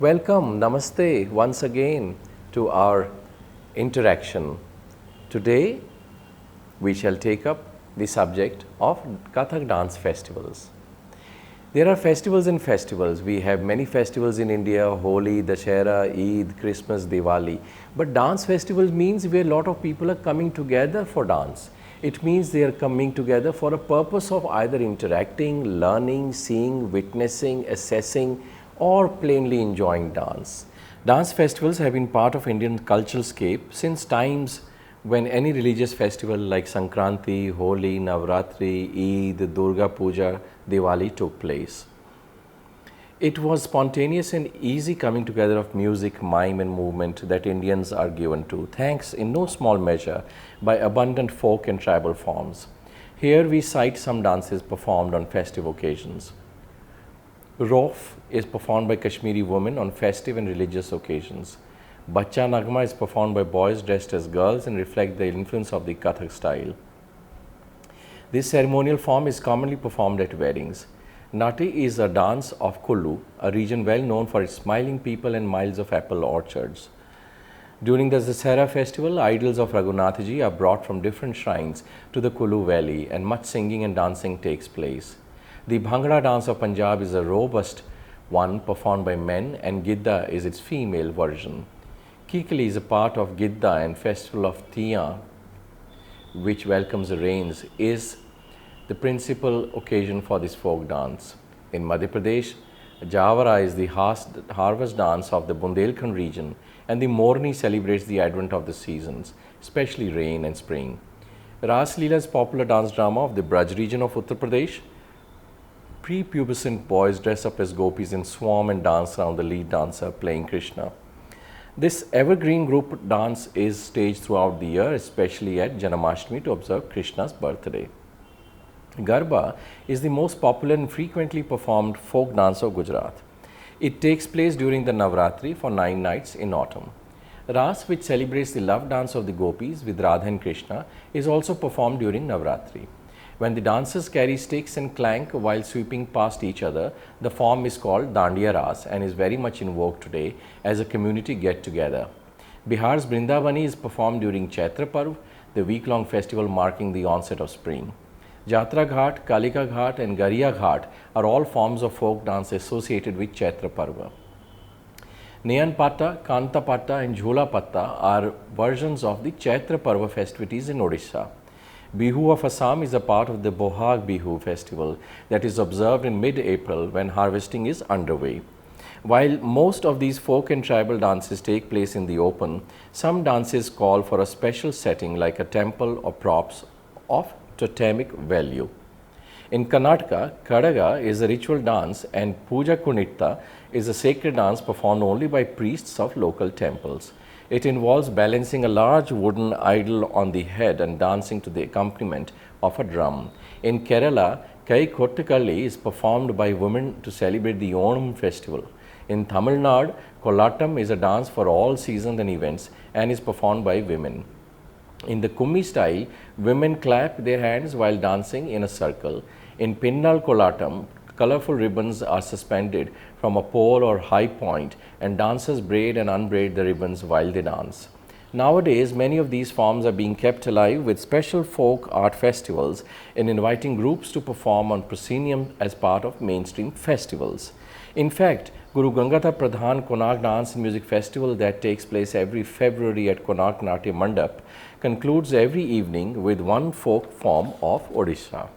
Welcome, namaste once again to our interaction. Today we shall take up the subject of Kathak dance festivals. There are festivals and festivals. We have many festivals in India: Holi, Dashera, Eid, Christmas, Diwali. But dance festivals means where a lot of people are coming together for dance. It means they are coming together for a purpose of either interacting, learning, seeing, witnessing, assessing, or plainly enjoying dance. Dance festivals have been part of Indian cultural scape since times when any religious festival like Sankranti, Holi, Navratri, Eid, Durga Puja, Diwali took place. It was spontaneous and easy coming together of music, mime and movement that Indians are given to, thanks in no small measure by abundant folk and tribal forms. Here we cite some dances performed on festive occasions. Rof is performed by Kashmiri women on festive and religious occasions. Bacha Nagma is performed by boys dressed as girls and reflect the influence of the Kathak style. This ceremonial form is commonly performed at weddings. Nati is a dance of Kullu, a region well known for its smiling people and miles of apple orchards. During the Dasera festival, idols of Raghunathaji are brought from different shrines to the Kullu valley and much singing and dancing takes place. The Bhangra dance of Punjab is a robust one performed by men, and Gidda is its female version. Kikali is a part of Gidda, and festival of Tiya, which welcomes the rains, is the principal occasion for this folk dance. In Madhya Pradesh, Javara is the harvest dance of the Bundelkhand region, and the Morni celebrates the advent of the seasons, especially rain and spring. Ras Leela is popular dance drama of the Braj region of Uttar Pradesh. Prepubescent boys dress up as gopis and swarm and dance around the lead dancer playing Krishna. This evergreen group dance is staged throughout the year, especially at Janmashtami to observe Krishna's birthday. Garba is the most popular and frequently performed folk dance of Gujarat. It takes place during the Navratri for 9 nights in autumn. Ras, which celebrates the love dance of the gopis with Radha and Krishna, is also performed during Navratri. When the dancers carry sticks and clank while sweeping past each other, the form is called Dandiya Ras and is very much in vogue today as a community get-together. Bihar's Brindavani is performed during Chaitra Parv, the week-long festival marking the onset of spring. Jatra Ghat, Kalika Ghat and Gariya Ghat are all forms of folk dance associated with Chaitra Parva. Nayan Patta, Kanta Patta and Jhula Patta are versions of the Chaitra Parva festivities in Odisha. Bihu of Assam is a part of the Bohag Bihu festival that is observed in mid-April when harvesting is underway. While most of these folk and tribal dances take place in the open, some dances call for a special setting like a temple or props of totemic value. In Karnataka, Kadaga is a ritual dance and Puja Kunitta is a sacred dance performed only by priests of local temples. It involves balancing a large wooden idol on the head and dancing to the accompaniment of a drum. In Kerala, Kai Kottakalli is performed by women to celebrate the Onam festival. In Tamil Nadu, Kolattam is a dance for all seasons and events and is performed by women. In the Kummi style, women clap their hands while dancing in a circle. In Pinnal Kolattam, colorful ribbons are suspended from a pole or high point and dancers braid and unbraid the ribbons while they dance. Nowadays, many of these forms are being kept alive with special folk art festivals and inviting groups to perform on proscenium as part of mainstream festivals. In fact, Guru Gangata Pradhan Konark Dance and Music Festival that takes place every February at Konark Natya Mandap concludes every evening with one folk form of Odisha.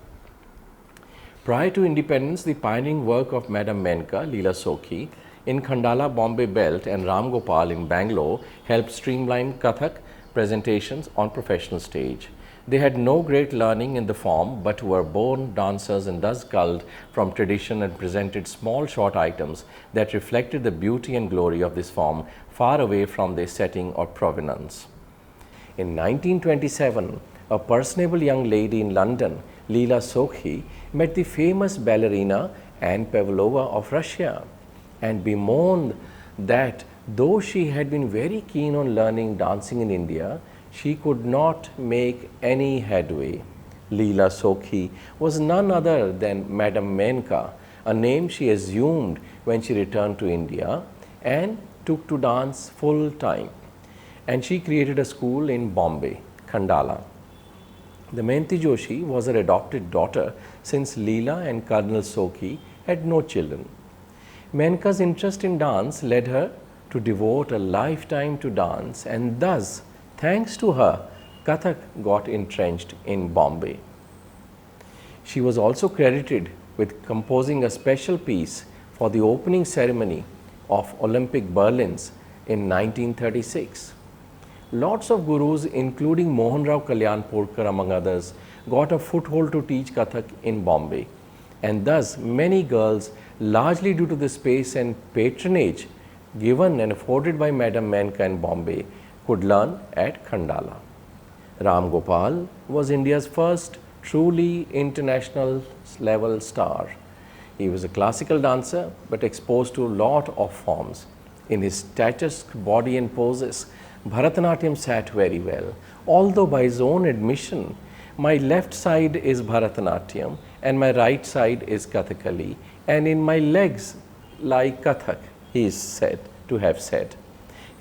Prior to independence, the pioneering work of Madam Menka, Leela Sokhi, in Khandala, Bombay Belt and Ram Gopal in Bangalore helped streamline Kathak presentations on professional stage. They had no great learning in the form but were born dancers and thus culled from tradition and presented small short items that reflected the beauty and glory of this form far away from their setting or provenance. In 1927, a personable young lady in London, Leela Sokhi, met the famous ballerina Anne Pavlova of Russia and bemoaned that though she had been very keen on learning dancing in India, she could not make any headway. Leela Sokhi was none other than Madam Menka, a name she assumed when she returned to India and took to dance full time. And she created a school in Bombay, Khandala. Damayanti Joshi was her adopted daughter since Leela and Colonel Sokhi had no children. Menka's interest in dance led her to devote a lifetime to dance, and thus, thanks to her, Kathak got entrenched in Bombay. She was also credited with composing a special piece for the opening ceremony of Olympic Berlins in 1936. Lots of gurus, including Mohan Rao Kalyanpurkar among others, got a foothold to teach Kathak in Bombay, and thus many girls, largely due to the space and patronage given and afforded by Madam Menka in Bombay, could learn at Khandala. Ram Gopal was India's first truly international level star. He was a classical dancer but exposed to a lot of forms. In his statuesque body and poses, Bharatanatyam sat very well. Although by his own admission, my left side is Bharatanatyam and my right side is Kathakali, and in my legs like Kathak, he is said to have said.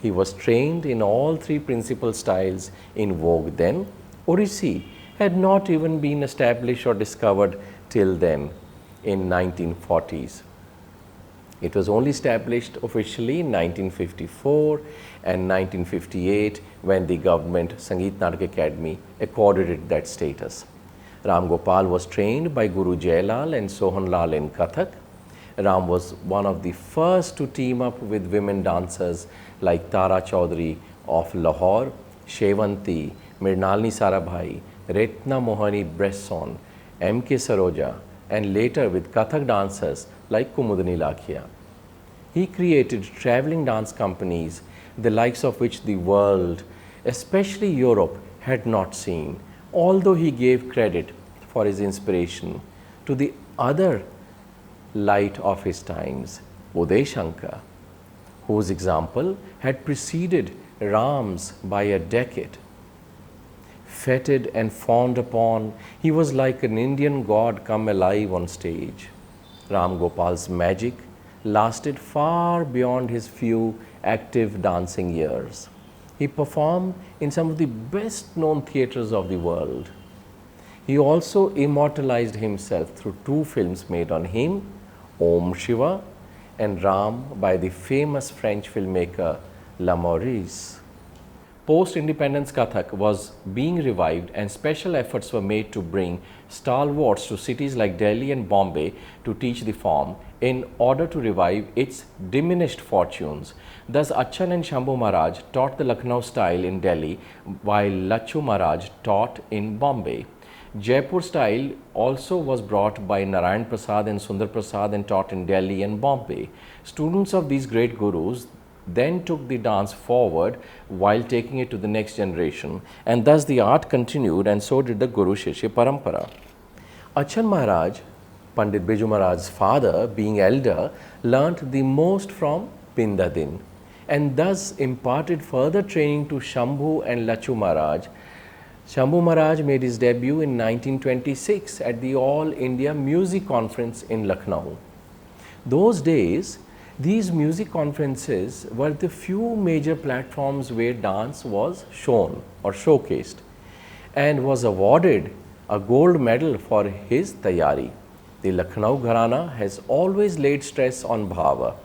He was trained in all three principal styles in vogue then. Odissi had not even been established or discovered till then in 1940s. It was only established officially in 1954 and 1958 when the government Sangeet Natak Academy accorded it that status. Ram Gopal was trained by Guru Jailal and Sohan Lal in Kathak. Ram was one of the first to team up with women dancers like Tara Chaudhary of Lahore, Shevanti, Mrinalini Sarabhai, Retna Mohani Bresson, M.K. Saroja, and later with Kathak dancers like Kumudini Lakhia. He created traveling dance companies, the likes of which the world, especially Europe, had not seen, although he gave credit for his inspiration to the other light of his times, Uday Shankar, whose example had preceded Ram's by a decade. Feted and fawned upon, he was like an Indian god come alive on stage. Ram Gopal's magic lasted far beyond his few active dancing years. He performed in some of the best known theatres of the world. He also immortalized himself through two films made on him, Om Shiva and Ram, by the famous French filmmaker Lamouris. Post-independence Kathak was being revived and special efforts were made to bring stalwarts to cities like Delhi and Bombay to teach the form in order to revive its diminished fortunes. Thus, Achan and Shambhu Maharaj taught the Lucknow style in Delhi while Lachu Maharaj taught in Bombay. Jaipur style also was brought by Narayan Prasad and Sundar Prasad and taught in Delhi and Bombay. Students of these great gurus then took the dance forward while taking it to the next generation, and thus the art continued, and so did the Guru Shishya Parampara. Achan Maharaj, Pandit Biju Maharaj's father, being elder, learnt the most from Bindadin and thus imparted further training to Shambhu and Lachu Maharaj. Shambhu Maharaj made his debut in 1926 at the All India Music Conference in Lucknow. Those days, these music conferences were the few major platforms where dance was shown or showcased, and was awarded a gold medal for his tayari. The Lucknow Gharana has always laid stress on bhava.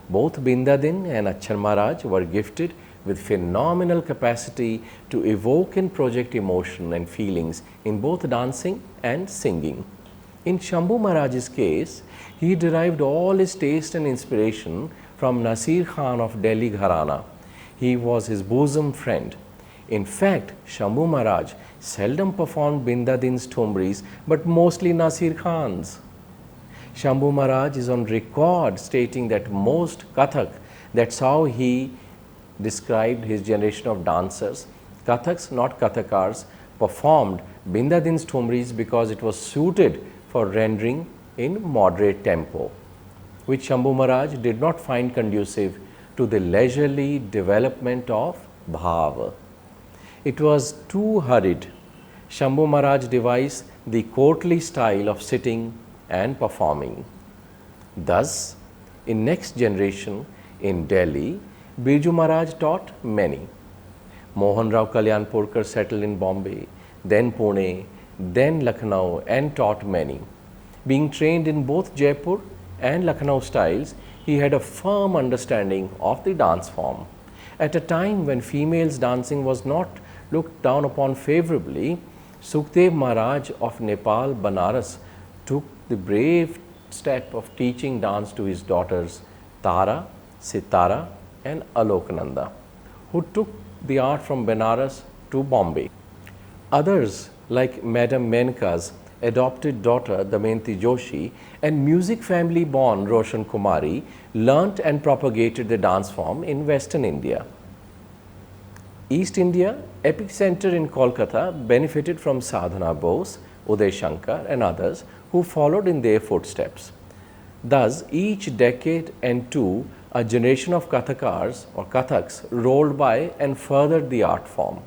Both Bindadin and Achan Maharaj were gifted with phenomenal capacity to evoke and project emotion and feelings in both dancing and singing. In Shambhu Maharaj's case, he derived all his taste and inspiration from Nasir Khan of Delhi Gharana. He was his bosom friend. In fact, Shambhu Maharaj seldom performed Bindadin's Thumris, but mostly Nasir Khan's. Shambhu Maharaj is on record stating that most Kathak, that's how he described his generation of dancers, Kathaks, not Kathakars, performed Bindadin's Thumris because it was suited for rendering in moderate tempo, which Shambhu Maharaj did not find conducive to the leisurely development of bhava. It was too hurried. Shambhu Maharaj devised the courtly style of sitting and performing. Thus, in next generation in Delhi, Birju Maharaj taught many. Mohan Rao Kalyanpurkar settled in Bombay, then Pune, then Lucknow and taught many. Being trained in both Jaipur and Lucknow styles, he had a firm understanding of the dance form. At a time when females dancing was not looked down upon favorably, Sukhdev Maharaj of Nepal, Banaras, took the brave step of teaching dance to his daughters Tara, Sitara and Alokananda, who took the art from Benares to Bombay. Others, like Madam Menka's adopted daughter Damayanti Joshi and music family born Roshan Kumari, learnt and propagated the dance form in Western India. East India, epic center in Kolkata, benefited from Sadhana Bose, Uday Shankar and others who followed in their footsteps. Thus, each decade and two, a generation of Kathakars or Kathaks rolled by and furthered the art form.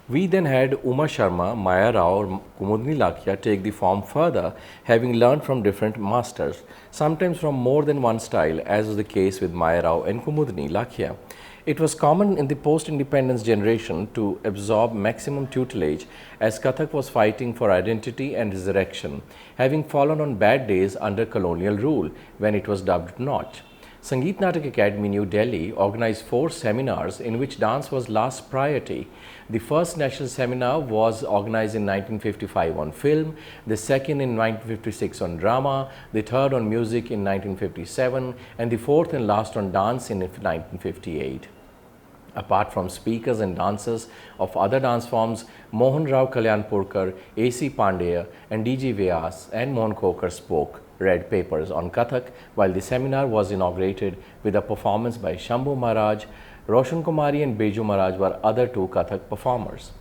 We then had Uma Sharma, Maya Rao or Kumudni Lakhia take the form further, having learned from different masters, sometimes from more than one style, as was the case with Maya Rao and Kumudni Lakhia. It was common in the post-independence generation to absorb maximum tutelage as Kathak was fighting for identity and resurrection, having fallen on bad days under colonial rule when it was dubbed Nautch. Sangeet Natak Academy, New Delhi organized 4 seminars in which dance was last priority. The first national seminar was organized in 1955 on film, the second in 1956 on drama, the third on music in 1957 and the fourth and last on dance in 1958. Apart from speakers and dancers of other dance forms, Mohan Rao Kalyanpurkar, A.C. Pandey and D.G. Vyas and Mohan Kokar spoke, read papers on Kathak, while the seminar was inaugurated with a performance by Shambhu Maharaj. Roshan Kumari and Birju Maharaj were other 2 Kathak performers.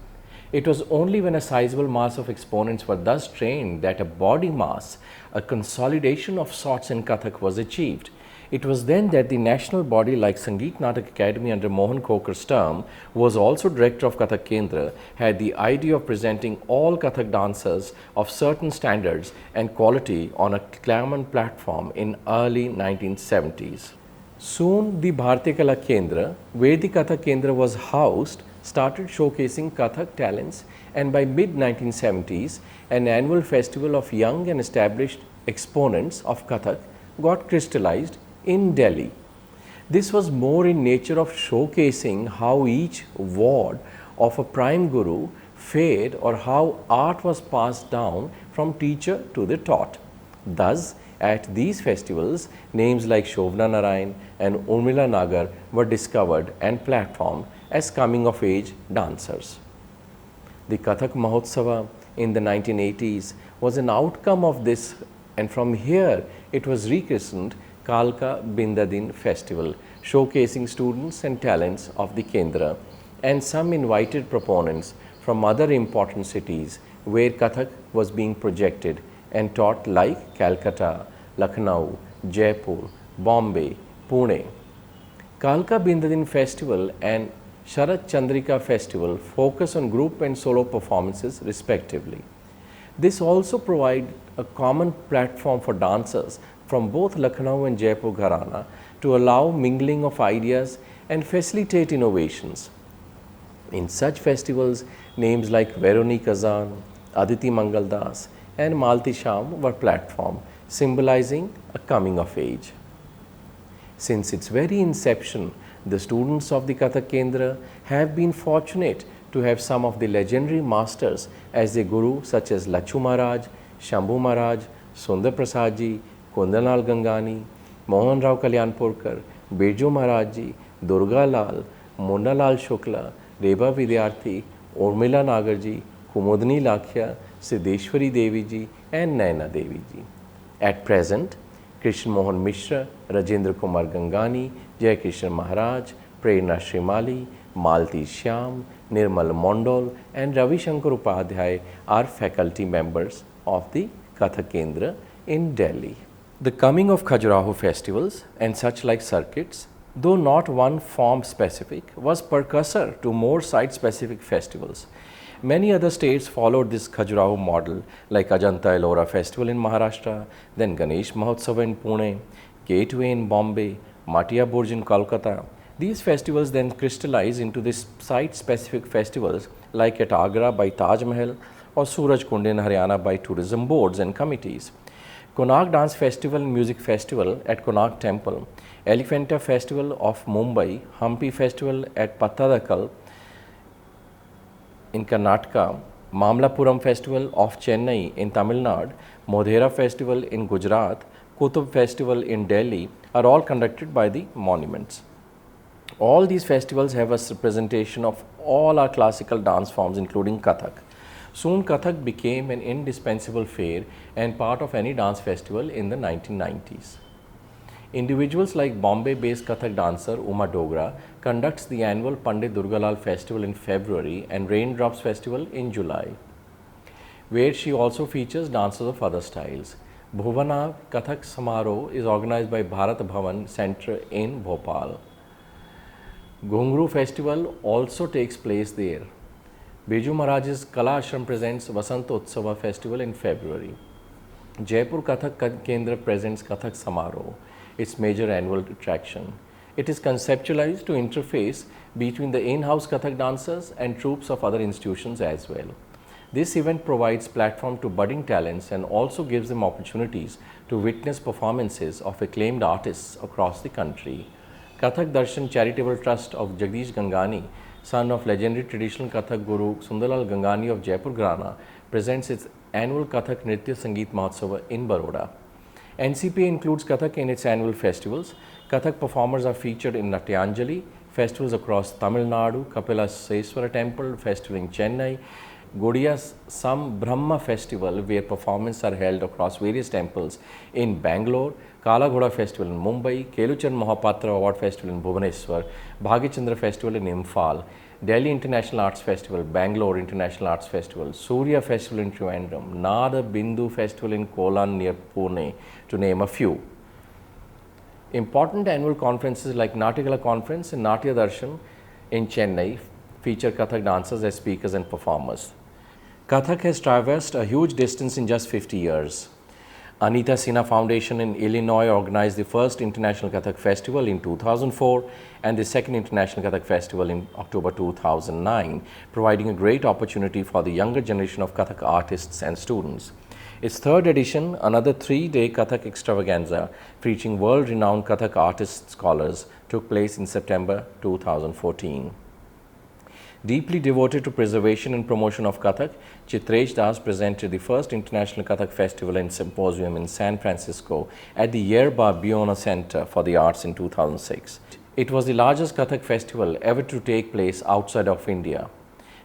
It was only when a sizable mass of exponents were thus trained that a body mass, a consolidation of sorts in Kathak was achieved. It was then that the national body like Sangeet Natak Academy under Mohan Kokar's term, who was also director of Kathak Kendra, had the idea of presenting all Kathak dancers of certain standards and quality on a common platform in early 1970s. Soon the Bharatiya Kala Kendra, where the Kathak Kendra was housed, started showcasing Kathak talents, and by mid-1970s, an annual festival of young and established exponents of Kathak got crystallized in Delhi. This was more in nature of showcasing how each ward of a prime guru fared or how art was passed down from teacher to the taught. Thus, at these festivals, names like Shobna Narayan and Urmila Nagar were discovered and platformed as coming-of-age dancers. The Kathak Mahotsava in the 1980s was an outcome of this, and from here it was rechristened Kalka Bindadin Festival, showcasing students and talents of the Kendra and some invited proponents from other important cities where Kathak was being projected and taught like Calcutta, Lucknow, Jaipur, Bombay, Pune. Kalka Bindadin Festival and Sharat Chandrika Festival focus on group and solo performances respectively. This also provides a common platform for dancers from both Lucknow and Jaipur Gharana to allow mingling of ideas and facilitate innovations. In such festivals, names like Veronique Azan, Aditi Mangaldas and Malti Sham were platformed, symbolizing a coming of age. Since its very inception, the students of the Kathak Kendra have been fortunate to have some of the legendary masters as their guru, such as Lachu Maharaj, Shambhu Maharaj, Sundar Prasad Ji, Kundanlal Gangani, Mohan Rao Kalyanpurkar, Birju Maharaj Ji, Durga Lal, Munda Lal Shukla, Reba Vidyarthi, Urmila Nagar Ji, Kumudni Lakhia, Siddheshwari Devi Ji and Naina Devi Ji. At present, Krishna Mohan Mishra, Rajendra Kumar Gangani, Jai Krishna Maharaj, Prerna Shrimali, Malti Shyam, Nirmal Mondol and Ravi Shankar Upadhyay are faculty members of the Kathak Kendra in Delhi. The coming of Khajuraho festivals and such like circuits, though not one form specific, was precursor to more site specific festivals. Many other states followed this Khajuraho model like Ajanta Ellora festival in Maharashtra, then Ganesh Mahotsav in Pune, Gateway in Bombay, Matia Burj in Kolkata. These festivals then crystallize into these site specific festivals like at Agra by Taj Mahal or Suraj Kund in Haryana by tourism boards and committees. Konark Dance Festival and Music Festival at Konark Temple, Elephanta Festival of Mumbai, Hampi Festival at Pattadakal in Karnataka, Mamlapuram Festival of Chennai in Tamil Nadu, Modhera Festival in Gujarat, Kutub Festival in Delhi are all conducted by the monuments. All these festivals have a representation of all our classical dance forms including Kathak. Soon Kathak became an indispensable fare and part of any dance festival in the 1990s. Individuals like Bombay-based Kathak dancer Uma Dogra conducts the annual Pandit Durgalal Festival in February and Raindrops Festival in July, where she also features dancers of other styles. Bhuvana Kathak Samaro is organized by Bharat Bhavan Center in Bhopal. Ghungru Festival also takes place there. Biju Maharaj's Kala Ashram presents Vasant Utsava Festival in February. Jaipur Kathak Kendra presents Kathak Samaro, its major annual attraction. It is conceptualized to interface between the in-house Kathak dancers and troupes of other institutions as well. This event provides platform to budding talents and also gives them opportunities to witness performances of acclaimed artists across the country. Kathak Darshan Charitable Trust of Jagdish Gangani, son of legendary traditional Kathak guru Sundarlal Gangani of Jaipur Gharana, presents its annual Kathak Nritya Sangeet Mahotsava in Baroda. NCPA includes Kathak in its annual festivals. Kathak performers are featured in Natyanjali, festivals across Tamil Nadu, Kapila Seswara Temple, festival in Chennai, Godiya Sam Brahma Festival, where performances are held across various temples in Bangalore, Kala Ghoda Festival in Mumbai, Keluchan Mahapatra Award Festival in Bhubaneswar, Bhagichandra Festival in Imphal, Delhi International Arts Festival, Bangalore International Arts Festival, Surya Festival in Trivandrum, Nada Bindu Festival in Kolan near Pune, to name a few. Important annual conferences like Natigala Conference and Natya Darshan in Chennai feature Kathak dancers as speakers and performers. Kathak has traversed a huge distance in just 50 years. Anita Sinha Foundation in Illinois organized the first International Kathak Festival in 2004 and the second International Kathak Festival in October 2009, providing a great opportunity for the younger generation of Kathak artists and students. Its third edition, another 3-day Kathak extravaganza featuring world-renowned Kathak artists scholars, took place in September 2014. Deeply devoted to preservation and promotion of Kathak, Chitresh Das presented the first International Kathak Festival and Symposium in San Francisco at the Yerba Buena Center for the Arts in 2006. It was the largest Kathak festival ever to take place outside of India.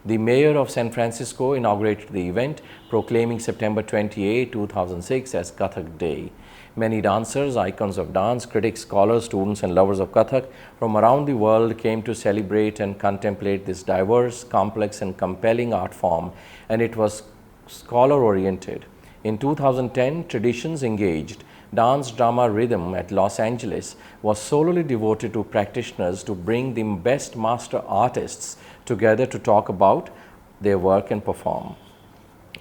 The mayor of San Francisco inaugurated the event, proclaiming September 28, 2006 as Kathak Day. Many dancers, icons of dance, critics, scholars, students and lovers of Kathak from around the world came to celebrate and contemplate this diverse, complex and compelling art form, and it was scholar-oriented. In 2010, Traditions Engaged, dance drama rhythm at Los Angeles was solely devoted to practitioners to bring the best master artists together to talk about their work and perform.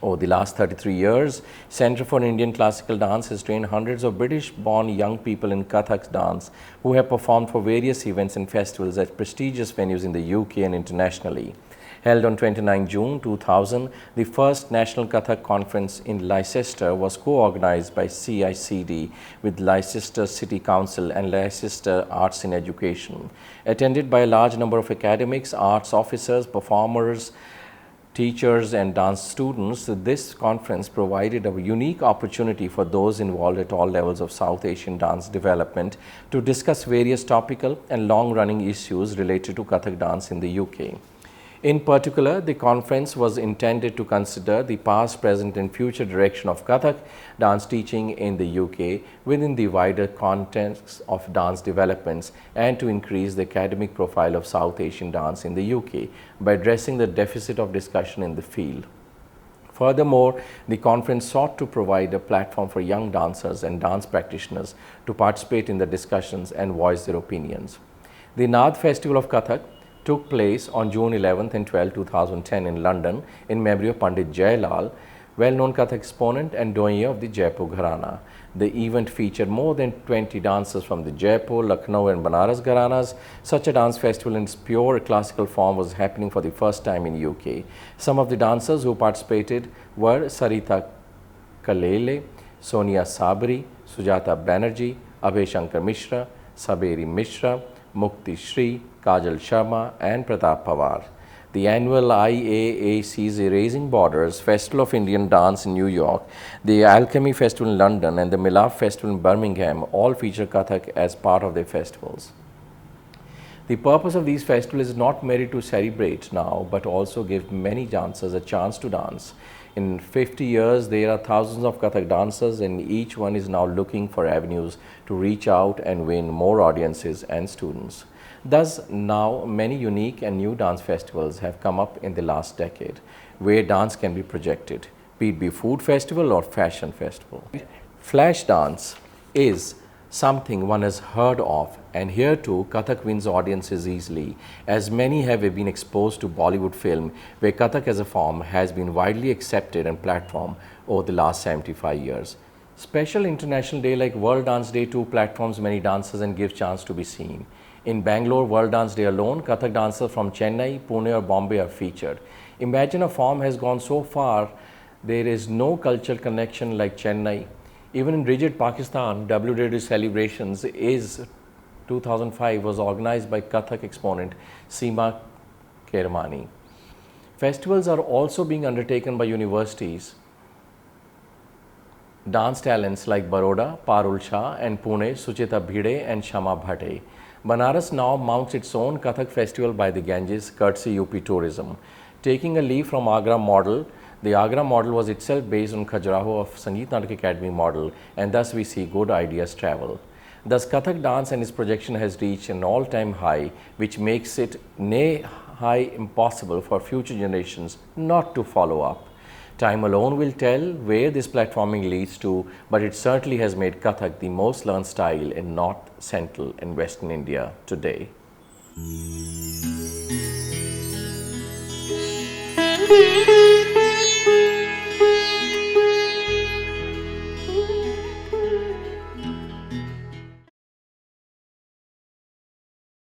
Over the last 33 years, Center for Indian Classical Dance has trained hundreds of British-born young people in Kathak dance who have performed for various events and festivals at prestigious venues in the UK and internationally. Held on 29 June 2000, the first National Kathak Conference in Leicester was co-organized by CICD with Leicester City Council and Leicester Arts in Education. Attended by a large number of academics, arts officers, performers, teachers and dance students, this conference provided a unique opportunity for those involved at all levels of South Asian dance development to discuss various topical and long-running issues related to Kathak dance in the UK. In particular, the conference was intended to consider the past, present and future direction of Kathak dance teaching in the UK within the wider context of dance developments and to increase the academic profile of South Asian dance in the UK by addressing the deficit of discussion in the field. Furthermore, the conference sought to provide a platform for young dancers and dance practitioners to participate in the discussions and voice their opinions. The Naad Festival of Kathak took place on June 11 and 12, 2010 in London in memory of Pandit Jailal, well-known Kathak exponent and doyen of the Jaipur Gharana. The event featured more than 20 dancers from the Jaipur, Lucknow and Banaras Gharanas. Such a dance festival in its pure classical form was happening for the first time in UK. Some of the dancers who participated were Sarita Kalele, Sonia Sabri, Sujata Banerjee, Abhay Shankar Mishra, Saberi Mishra, Mukti Shri, Kajal Sharma and Pratap Pawar. The annual IAAC's Erasing Borders Festival of Indian Dance in New York, the Alchemy Festival in London and the Milaf Festival in Birmingham all feature Kathak as part of their festivals. The purpose of these festivals is not merely to celebrate now, but also give many dancers a chance to dance. In 50 years, there are thousands of Kathak dancers and each one is now looking for avenues to reach out and win more audiences and students. Thus, now many unique and new dance festivals have come up in the last decade where dance can be projected, be it food festival or fashion festival. Flash dance is something one has heard of, and here too Kathak wins audiences easily, as many have been exposed to Bollywood film where Kathak as a form has been widely accepted and platformed over the last 75 years. Special International Day like World Dance Day too platforms many dancers and gives chance to be seen. In Bangalore World Dance Day alone, Kathak dancers from Chennai, Pune or Bombay are featured. Imagine a form has gone so far, there is no cultural connection like Chennai. Even in rigid Pakistan, WWD celebrations is 2005 was organized by Kathak exponent Seema Kermani. Festivals are also being undertaken by universities. Dance talents like Baroda, Parul Shah and Pune, Suchita Bhide and Shama Bhatte. Banaras now mounts its own Kathak festival by the Ganges, courtesy UP Tourism. Taking a leaf from Agra model, the Agra model was itself based on Khajuraho of Sangeet Natak Academy model, and thus we see good ideas travel. Thus Kathak dance and its projection has reached an all-time high, which makes it nigh impossible for future generations not to follow up. Time alone will tell where this platforming leads to, but it certainly has made Kathak the most learned style in North, Central and Western India today.